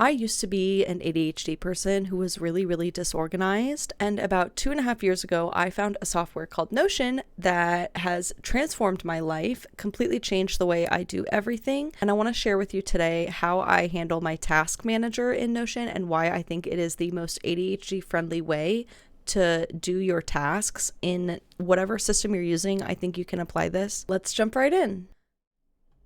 I used to be an ADHD person who was really, really disorganized. And about 2.5 years ago, I found a software called Notion that has transformed my life, completely changed the way I do everything. And I want to share with you today how I handle my task manager in Notion and why I think it is the most ADHD friendly way to do your tasks in whatever system you're using. I think you can apply this. Let's jump right in.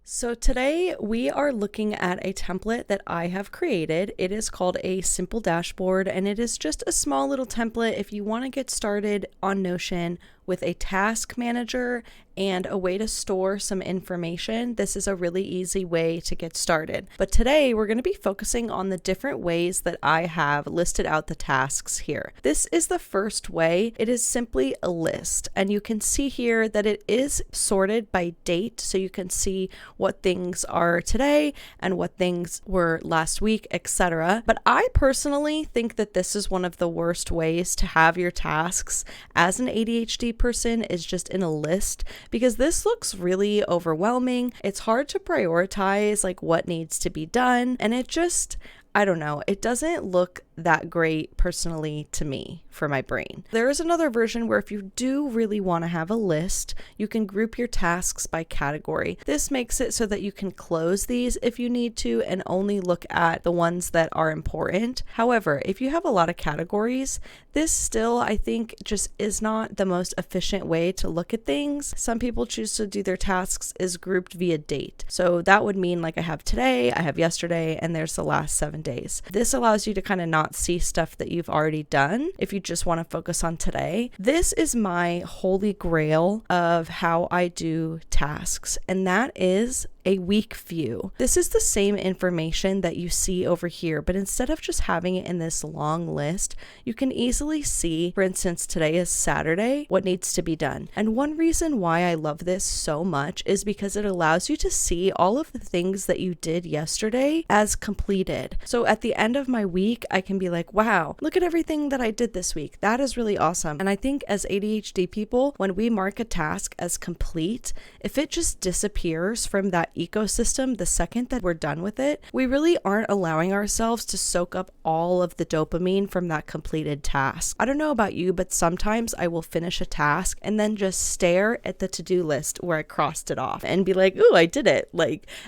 So today we are looking at a template that I have created. It is called a simple dashboard, and it is just a small little template if you want to get started on Notion with a task manager and a way to store some information. This is a really easy way to get started. But today we're going to be focusing on the different ways that I have listed out the tasks here. This is the first way. It is simply a list, and you can see here that it is sorted by date, so you can see what things are today and what things were last week, etc. But I personally think that this is one of the worst ways to have your tasks as an ADHD person, is just in a list, because this looks really overwhelming. It's hard to prioritize like what needs to be done, and it just, I don't know, it doesn't look that great personally to me for my brain. There is another version where if you do really want to have a list, you can group your tasks by category. This makes it so that you can close these if you need to and only look at the ones that are important. However, if you have a lot of categories, this still, I think, just is not the most efficient way to look at things. Some people choose to do their tasks is grouped via date. So that would mean like I have today, I have yesterday, and there's the last 7 days. This allows you to kind of not see stuff that you've already done if you just want to focus on today. This is my holy grail of how I do tasks, and that is a week view. This is the same information that you see over here, but instead of just having it in this long list, you can easily see, for instance, today is Saturday, what needs to be done. And one reason why I love this so much is because it allows you to see all of the things that you did yesterday as completed. So at the end of my week, I can be like, wow, look at everything that I did this week. That is really awesome. And I think as ADHD people, when we mark a task as complete, if it just disappears from that ecosystem the second that we're done with it, we really aren't allowing ourselves to soak up all of the dopamine from that completed task. I don't know about you, but sometimes I will finish a task and then just stare at the to-do list where I crossed it off and be like, ooh, I did it.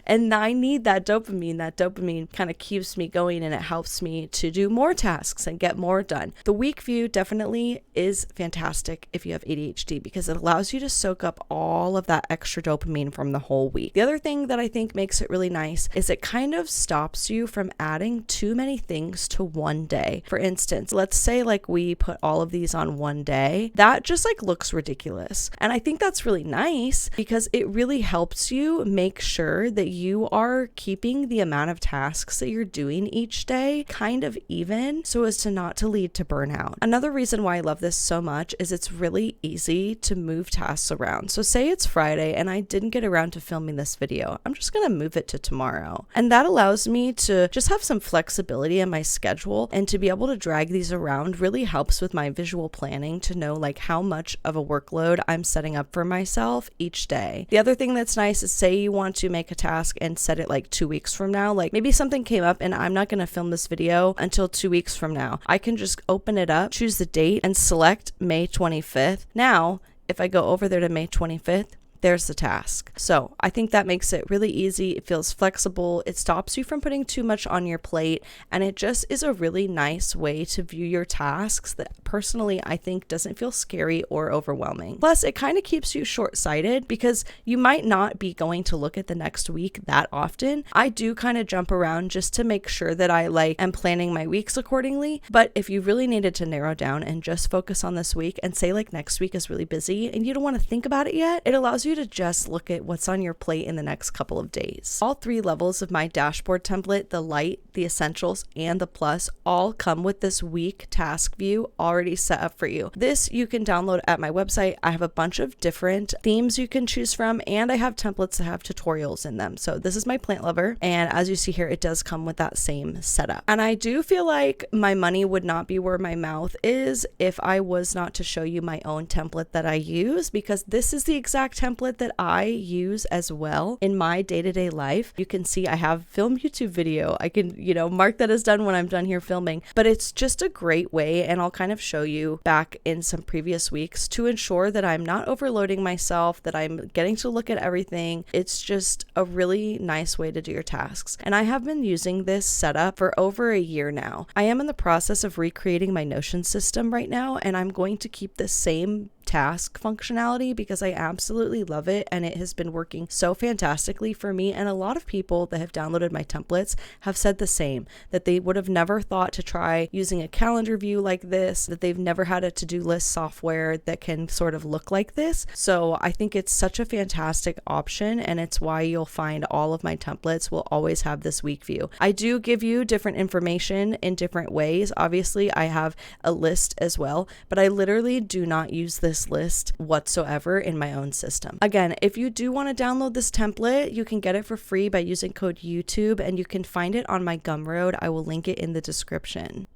And I need that dopamine. That dopamine kind of keeps me going, and it helps me to do more tasks and get more done. The week view definitely is fantastic if you have ADHD, because it allows you to soak up all of that extra dopamine from the whole week. The other thing that I think makes it really nice is it kind of stops you from adding too many things to one day. For instance, let's say like we put all of these on one day. That just like looks ridiculous. And I think that's really nice because it really helps you make sure that you are keeping the amount of tasks that you're doing each day kind of even, so as to not to lead to burnout. Another reason why I love this so much is it's really easy to move tasks around. So say it's Friday and I didn't get around to filming this video. I'm just going to move it to tomorrow. And that allows me to just have some flexibility in my schedule, and to be able to drag these around really helps with my visual planning to know like how much of a workload I'm setting up for myself each day. The other thing that's nice is, say you want to make a task and set it like 2 weeks from now, like maybe something came up and I'm not going to film this video until 2 weeks from now. I can just open it up, choose the date, and select May 25th. Now, if I go over there to May 25th, there's the task. So I think that makes it really easy. It feels flexible. It stops you from putting too much on your plate. And it just is a really nice way to view your tasks that personally I think doesn't feel scary or overwhelming. Plus, it kind of keeps you short-sighted because you might not be going to look at the next week that often. I do kind of jump around just to make sure that I am planning my weeks accordingly. But if you really needed to narrow down and just focus on this week, and say like next week is really busy and you don't want to think about it yet, it allows you to just look at what's on your plate in the next couple of days. All 3 levels of my dashboard template, the light, the essentials, and the plus, all come with this week task view already set up for you. This you can download at my website. I have a bunch of different themes you can choose from, and I have templates that have tutorials in them. So this is my plant lover, and as you see here, it does come with that same setup. And I do feel like my money would not be where my mouth is if I was not to show you my own template that I use, because this is the exact template template that I use as well in my day-to-day life. You can see I have film YouTube video. I can, mark that as done when I'm done here filming, but it's just a great way, and I'll kind of show you back in some previous weeks to ensure that I'm not overloading myself, that I'm getting to look at everything. It's just a really nice way to do your tasks. And I have been using this setup for over a year now. I am in the process of recreating my Notion system right now, and I'm going to keep the same task functionality because I absolutely love it, and it has been working so fantastically for me. And a lot of people that have downloaded my templates have said the same, that they would have never thought to try using a calendar view like this, that they've never had a to-do list software that can sort of look like this. So I think it's such a fantastic option, and it's why you'll find all of my templates will always have this week view. I do give you different information in different ways. Obviously, I have a list as well, but I literally do not use this list whatsoever in my own system. Again, if you do want to download this template, you can get it for free by using code YouTube, and you can find it on my Gumroad. I will link it in the description.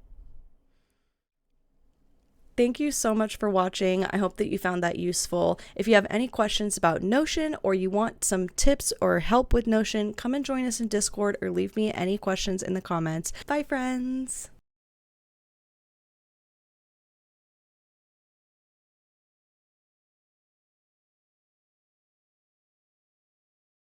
Thank you so much for watching. I hope that you found that useful. If you have any questions about Notion, or you want some tips or help with Notion, come and join us in Discord or leave me any questions in the comments. Bye, friends.